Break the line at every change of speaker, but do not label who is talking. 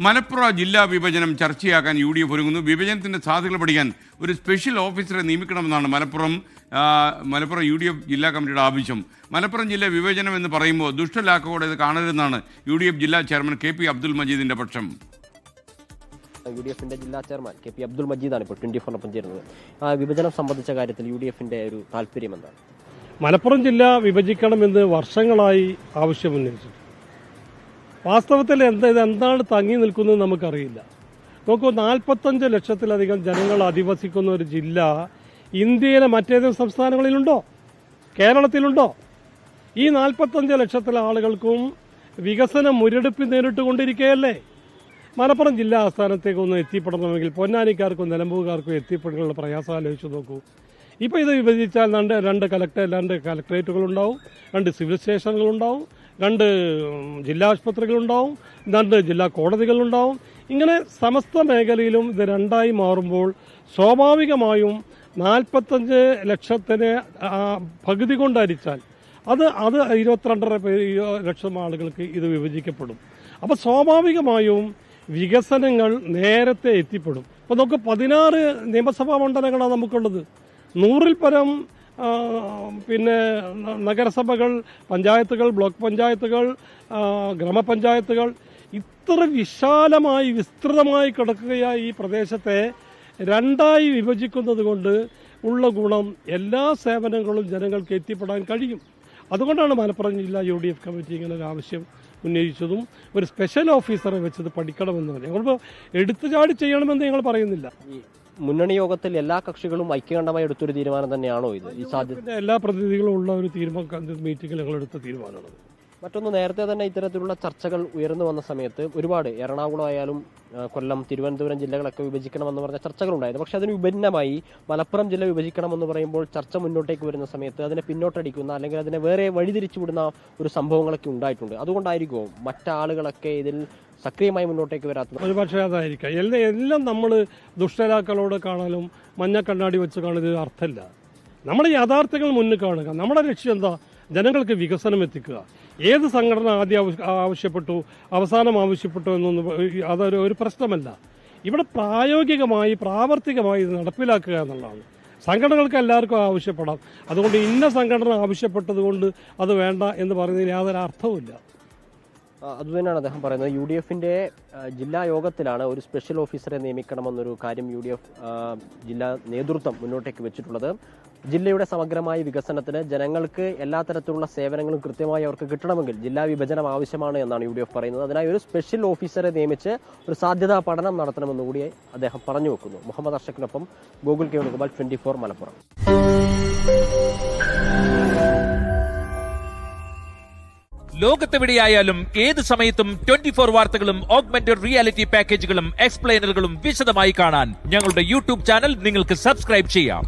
മലപ്പുറം ജില്ലാ വിഭജനം ചർച്ചയാക്കാൻ UDF ഒരുങ്ങുന്നു. വിഭജനത്തിൻ്റെ സാധ്യതകൾ പഠിക്കാൻ ഒരു സ്പെഷ്യൽ ഓഫീസറെ നിയമിക്കണമെന്നാണ് മലപ്പുറം UDF ജില്ലാ കമ്മിറ്റിയുടെ ആവശ്യം. മലപ്പുറം ജില്ല വിഭജനം എന്ന് പറയുമ്പോൾ ദുഷ്ടലാക്കോടെ ഇത് കാണരുതെന്നാണ് UDF ജില്ലാ ചെയർമാൻ KP അബ്ദുൽ മജീദിന്റെ പക്ഷം.
UDFന്റെ ജില്ലാ ചെയർമാൻ KP അബ്ദുൽ മജീദാണ് ഇപ്പോൾ 24-നൊപ്പം ചേരുന്നത്. വിഭജനം സംബന്ധിച്ച കാര്യത്തിൽ UDFന്റെ ഒരു താല്പര്യം എന്താണ്?
മലപ്പുറം ജില്ല വിഭജിക്കണമെന്ന് വർഷങ്ങളായി ആവശ്യമുന്നയിച്ചു. വാസ്തവത്തിൽ എന്താണ് തങ്ങി നിൽക്കുന്നത് നമുക്കറിയില്ല. നോക്കൂ, 45 ലക്ഷത്തിലധികം ജനങ്ങൾ അധിവസിക്കുന്ന ഒരു ജില്ല ഇന്ത്യയിലെ മറ്റേതെങ്കിലും സംസ്ഥാനങ്ങളിലുണ്ടോ? കേരളത്തിലുണ്ടോ? ഈ 45 ലക്ഷത്തിലെ ആളുകൾക്കും വികസനം മുരടിപ്പ് നേരിട്ടുകൊണ്ടിരിക്കുകയല്ലേ? മലപ്പുറം ജില്ലാ ആസ്ഥാനത്തേക്കൊന്നും എത്തിപ്പെടണമെങ്കിൽ പൊന്നാനിക്കാർക്കും നിലമ്പൂർക്കാർക്കും എത്തിപ്പെടാനുള്ള പ്രയാസം ആലോചിച്ച് നോക്കൂ. ഇപ്പോൾ ഇത് വിഭജിച്ചാൽ രണ്ട് കളക്ടറേറ്റുകളുണ്ടാവും, 2 സിവിൽ സ്റ്റേഷനുകളുണ്ടാവും, 2 ജില്ലാ ആശുപത്രികളുണ്ടാവും, 2 ജില്ലാ കോടതികളുണ്ടാവും. ഇങ്ങനെ സമസ്ത മേഖലയിലും ഇത് 2ആയി മാറുമ്പോൾ സ്വാഭാവികമായും 45 ലക്ഷത്തിന് പകുതി കൊണ്ടരിച്ചാൽ അത് 22.5 ലക്ഷം ആളുകൾക്ക് ഇത് വിഭജിക്കപ്പെടും. അപ്പോൾ സ്വാഭാവികമായും വികസനങ്ങൾ നേരത്തെ എത്തിപ്പെടും. അപ്പോൾ നമുക്ക് 16 നിയമസഭാ മണ്ഡലങ്ങളാണ് നമുക്കുള്ളത്. 100-ൽ പരം നഗരസഭകൾ, പഞ്ചായത്തുകൾ, ബ്ലോക്ക് പഞ്ചായത്തുകൾ, ഗ്രാമപഞ്ചായത്തുകൾ ഇത്ര വിശാലമായി വിസ്തൃതമായി കിടക്കുകയായി ഈ പ്രദേശത്തെ 2ആയി വിഭജിക്കുന്നത് കൊണ്ട് ഉള്ള ഗുണം എല്ലാ സേവനങ്ങളും ജനങ്ങൾക്ക് എത്തിപ്പെടാൻ കഴിയും. അതുകൊണ്ടാണ് മലപ്പുറം ജില്ലാ UDF കമ്മിറ്റി ഇങ്ങനെ ഒരു ആവശ്യം ഉന്നയിച്ചതും ഒരു സ്പെഷ്യൽ ഓഫീസറെ വെച്ചത് പഠിക്കണമെന്ന് പറഞ്ഞു. ഞങ്ങളിപ്പോൾ എടുത്തുചാടി ചെയ്യണമെന്ന് ഞങ്ങൾ പറയുന്നില്ല.
മുന്നണി യോഗത്തിൽ എല്ലാ കക്ഷികളും ഐക്യകണ്ഠമായി എടുത്തൊരു തീരുമാനം തന്നെയാണോ ഇത്? ഈ സാധ്യത
എല്ലാ പ്രതിനിധികളും ഉള്ള ഒരു മീറ്റിംഗിൽ ഞങ്ങൾ എടുത്ത തീരുമാനമാണ്.
മറ്റൊന്ന്, നേരത്തെ തന്നെ ഇത്തരത്തിലുള്ള ചർച്ചകൾ ഉയർന്നു വന്ന സമയത്ത് ഒരുപാട് എറണാകുളം ആയാലും കൊല്ലം, തിരുവനന്തപുരം ജില്ലകളൊക്കെ വിഭജിക്കണമെന്ന് പറഞ്ഞ ചർച്ചകളുണ്ടായിരുന്നു. പക്ഷെ അതിന് വിഭിന്നമായി മലപ്പുറം ജില്ല വിഭജിക്കണമെന്ന് പറയുമ്പോൾ ചർച്ച മുന്നോട്ടേക്ക് വരുന്ന സമയത്ത് അതിനെ പിന്നോട്ടടിക്കുന്ന അല്ലെങ്കിൽ അതിനെ വേറെ വഴിതിരിച്ചുവിടുന്ന ഒരു സംഭവങ്ങളൊക്കെ ഉണ്ടായിട്ടുണ്ട്. അതുകൊണ്ടായിരിക്കുമോ മറ്റാളുകളൊക്കെ ഇതിൽ സക്രിയമായി മുന്നോട്ടേക്ക് വരാത്തത്?
ഒരുപക്ഷെ അതായിരിക്കാം. എല്ലാം നമ്മൾ ദുഷ്ടലാക്കളോട് കാണലും മഞ്ഞ കണ്ണാടി വെച്ച് കാണുന്നത് അർത്ഥമില്ല. നമ്മുടെ യാഥാർത്ഥ്യങ്ങൾ മുന്നിൽ കാണുക. നമ്മുടെ ലക്ഷ്യം എന്താ? ജനങ്ങൾക്ക് വികസനം എത്തിക്കുക. ഏത് സംഘടന ആദ്യം ആവശ്യപ്പെട്ടു, അവസാനം ആവശ്യപ്പെട്ടു എന്നൊന്നും അതൊരു പ്രശ്നമല്ല. ഇവിടെ പ്രാവർത്തികമായി ഇത് നടപ്പിലാക്കുക എന്നുള്ളതാണ്. സംഘടനകൾക്ക് എല്ലാവർക്കും ആവശ്യപ്പെടാം. അതുകൊണ്ട് ഇന്ന സംഘടന ആവശ്യപ്പെട്ടത് കൊണ്ട് അത് വേണ്ട എന്ന് പറയുന്നതിൽ യാതൊരു അർത്ഥവുമില്ല.
അതുതന്നെയാണ് അദ്ദേഹം പറയുന്നത്. UDFന്റെ ജില്ലാ യോഗത്തിലാണ് ഒരു സ്പെഷ്യൽ ഓഫീസറെ നിയമിക്കണമെന്നൊരു കാര്യം UDF ജില്ലാ നേതൃത്വം മുന്നോട്ടേക്ക് വെച്ചിട്ടുള്ളത്. ജില്ലയുടെ സമഗ്രമായ വികസനത്തിന് ജനങ്ങൾക്ക് എല്ലാ തരത്തിലുള്ള സേവനങ്ങളും കൃത്യമായി അവർക്ക് കിട്ടണമെങ്കിൽ ജില്ലാ വിഭജനം ആവശ്യമാണ് എന്നാണ് UDF പറയുന്നത്. അതിനായി ഒരു സ്പെഷ്യൽ ഓഫീസറെ നിയമിച്ച് ഒരു സാധ്യതാ പഠനം നടത്തണമെന്നുകൂടി അദ്ദേഹം പറഞ്ഞു വെക്കുന്നു. മുഹമ്മദ് അർഷക്കിനൊപ്പം ഗോകുൽ കെ വേണുഗോപാൽ, 24 മലപ്പുറം.
ലോകത്തെവിടെയായാലും ഏത് സമയത്തും 24 വാർത്തകളും ഓഗ്മെന്റഡ് റിയാലിറ്റി പാക്കേജുകളും എക്സ്പ്ലെയിനറുകളും വിശദമായി കാണാൻ ഞങ്ങളുടെ YouTube ചാനൽ നിങ്ങൾക്ക് സബ്സ്ക്രൈബ് ചെയ്യാം.